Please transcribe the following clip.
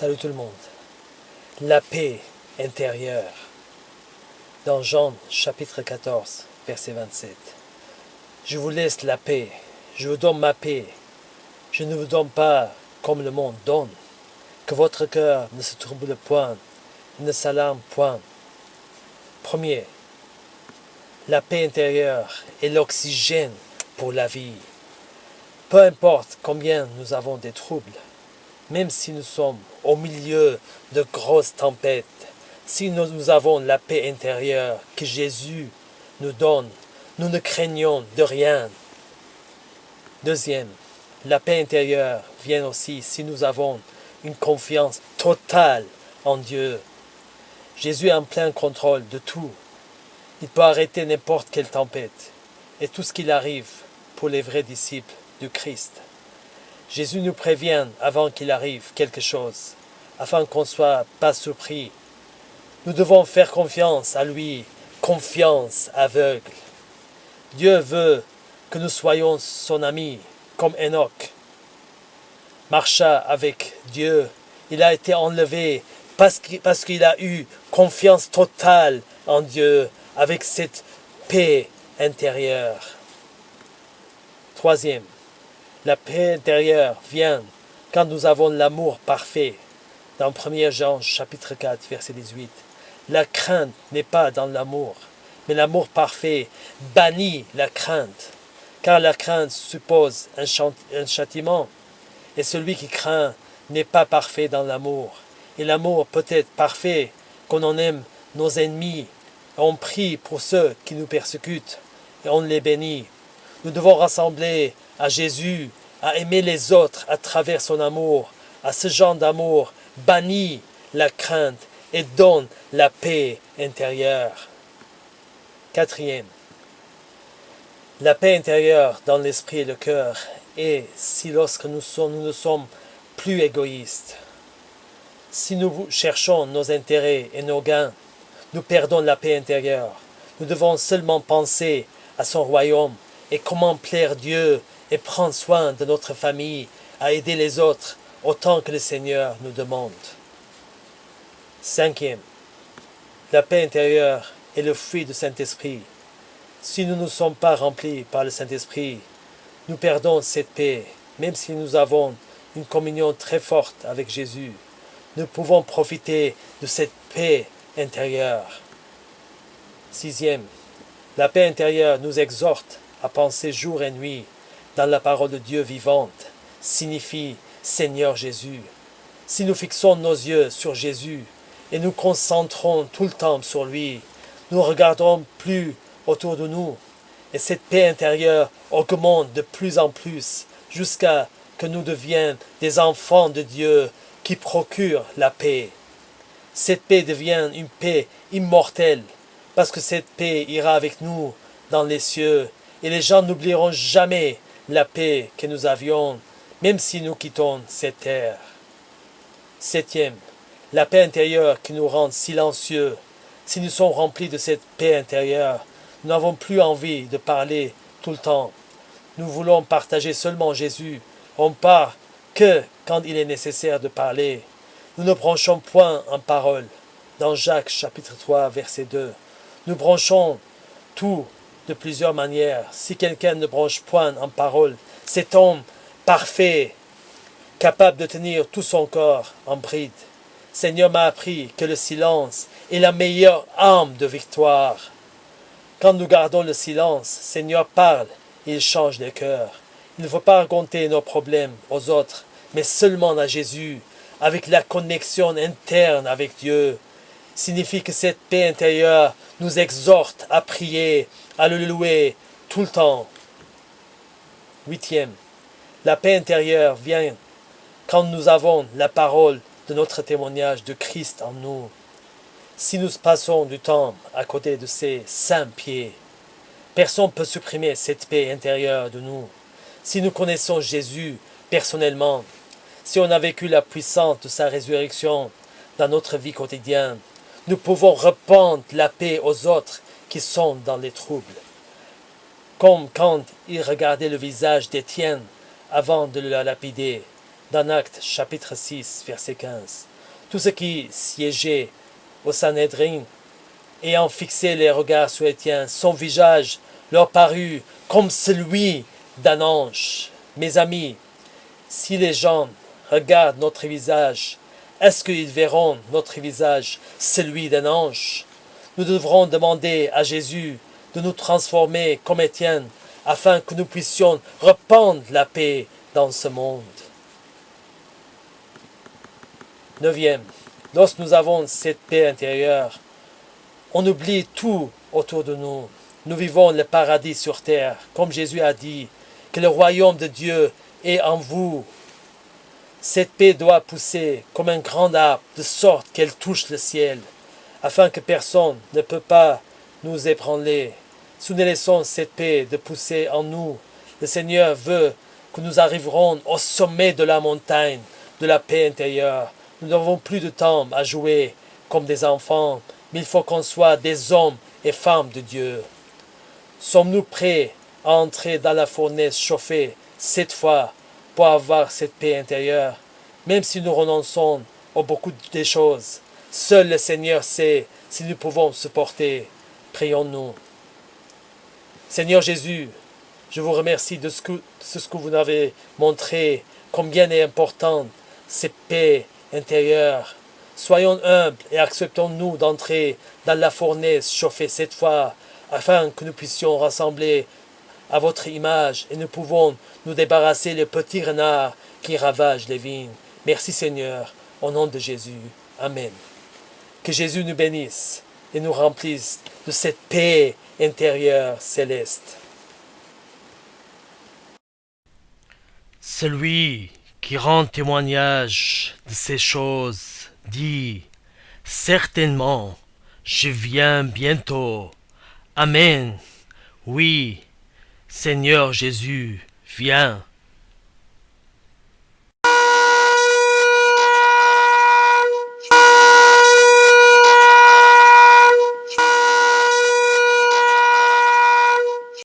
Salut tout le monde. La paix intérieure. Dans Jean chapitre 14, verset 27. Je vous laisse la paix. Je vous donne ma paix. Je ne vous donne pas comme le monde donne. Que votre cœur ne se trouble point, ne s'alarme point. Premier, la paix intérieure est l'oxygène pour la vie. Peu importe combien nous avons des troubles, même si nous sommes au milieu de grosses tempêtes, si nous avons la paix intérieure que Jésus nous donne, nous ne craignons de rien. Deuxième, la paix intérieure vient aussi si nous avons une confiance totale en Dieu. Jésus est en plein contrôle de tout. Il peut arrêter n'importe quelle tempête et tout ce qu'il arrive pour les vrais disciples du Christ. Jésus nous prévient avant qu'il arrive quelque chose, afin qu'on ne soit pas surpris. Nous devons faire confiance à lui, confiance aveugle. Dieu veut que nous soyons son ami, comme Enoch marcha avec Dieu. Il a été enlevé parce qu'il a eu confiance totale en Dieu, avec cette paix intérieure. Troisième, la paix intérieure vient quand nous avons l'amour parfait. Dans 1 Jean chapitre 4, verset 18. La crainte n'est pas dans l'amour, mais l'amour parfait bannit la crainte, car la crainte suppose un châtiment, et celui qui craint n'est pas parfait dans l'amour. Et l'amour peut être parfait qu'on en aime nos ennemis, et on prie pour ceux qui nous persécutent, et on les bénit. Nous devons rassembler à Jésus, à aimer les autres à travers son amour. À ce genre d'amour bannit la crainte et donne la paix intérieure. Quatrième, la paix intérieure dans l'esprit et le cœur est si lorsque nous ne sommes plus égoïstes. Si nous cherchons nos intérêts et nos gains, nous perdons la paix intérieure. Nous devons seulement penser à son royaume et comment plaire Dieu et prendre soin de notre famille, à aider les autres autant que le Seigneur nous demande. Cinquième, la paix intérieure est le fruit du Saint-Esprit. Si nous ne sommes pas remplis par le Saint-Esprit, nous perdons cette paix, même si nous avons une communion très forte avec Jésus. Nous pouvons profiter de cette paix intérieure. Sixième, la paix intérieure nous exhorte à penser jour et nuit dans la parole de Dieu vivante, signifie Seigneur Jésus. Si nous fixons nos yeux sur Jésus et nous concentrons tout le temps sur lui, nous ne regarderons plus autour de nous. Et cette paix intérieure augmente de plus en plus jusqu'à que nous devions des enfants de Dieu qui procurent la paix. Cette paix devient une paix immortelle parce que cette paix ira avec nous dans les cieux et les gens n'oublieront jamais la paix que nous avions, même si nous quittons cette terre. Septième, la paix intérieure qui nous rend silencieux. Si nous sommes remplis de cette paix intérieure, nous n'avons plus envie de parler tout le temps. Nous voulons partager seulement Jésus. On parle que quand il est nécessaire de parler. Nous ne branchons point en parole. Dans Jacques chapitre 3, verset 2. Nous branchons tout de plusieurs manières. Si quelqu'un ne branche point en parole, cet homme parfait, capable de tenir tout son corps en bride. Seigneur m'a appris que le silence est la meilleure arme de victoire. Quand nous gardons le silence, Seigneur parle et il change les cœurs. Il ne faut pas raconter nos problèmes aux autres, mais seulement à Jésus, avec la connexion interne avec Dieu. Signifie que cette paix intérieure nous exhorte à prier, à le louer tout le temps. Huitième, la paix intérieure vient quand nous avons la parole de notre témoignage de Christ en nous. Si nous passons du temps à côté de ces saints pieds, personne ne peut supprimer cette paix intérieure de nous. Si nous connaissons Jésus personnellement, si on a vécu la puissance de sa résurrection dans notre vie quotidienne, nous pouvons répandre la paix aux autres qui sont dans les troubles. Comme quand il regardait le visage d'Étienne avant de le lapider, dans Actes chapitre 6, verset 15. Tous ceux qui siégeaient au Sanhédrin, ayant fixé les regards sur Étienne, son visage leur parut comme celui d'un ange. Mes amis, si les gens regardent notre visage, est-ce qu'ils verront notre visage, celui d'un ange? Nous devrons demander à Jésus de nous transformer comme Étienne, afin que nous puissions répandre la paix dans ce monde. 9e, lorsque nous avons cette paix intérieure, on oublie tout autour de nous. Nous vivons le paradis sur terre, comme Jésus a dit, que le royaume de Dieu est en vous. Cette paix doit pousser comme un grand arbre, de sorte qu'elle touche le ciel, afin que personne ne peut pas nous ébranler. Si nous laissons cette paix de pousser en nous, le Seigneur veut que nous arriverons au sommet de la montagne de la paix intérieure. Nous n'avons plus de temps à jouer comme des enfants, mais il faut qu'on soit des hommes et femmes de Dieu. Sommes-nous prêts à entrer dans la fournaise chauffée cette fois pour avoir cette paix intérieure? Même si nous renonçons à beaucoup de choses, seul le Seigneur sait si nous pouvons supporter. Prions-nous. Seigneur Jésus, je vous remercie de ce que vous avez montré, combien est important cette paix intérieure. Soyons humbles et acceptons-nous d'entrer dans la fournaise chauffée cette fois, afin que nous puissions rassembler à votre image et nous pouvons nous débarrasser des petits renards qui ravagent les vignes. Merci Seigneur, au nom de Jésus. Amen. Que Jésus nous bénisse et nous remplisse de cette paix intérieure céleste. Celui qui rend témoignage de ces choses dit: certainement, je viens bientôt. Amen. Oui, Seigneur Jésus, viens.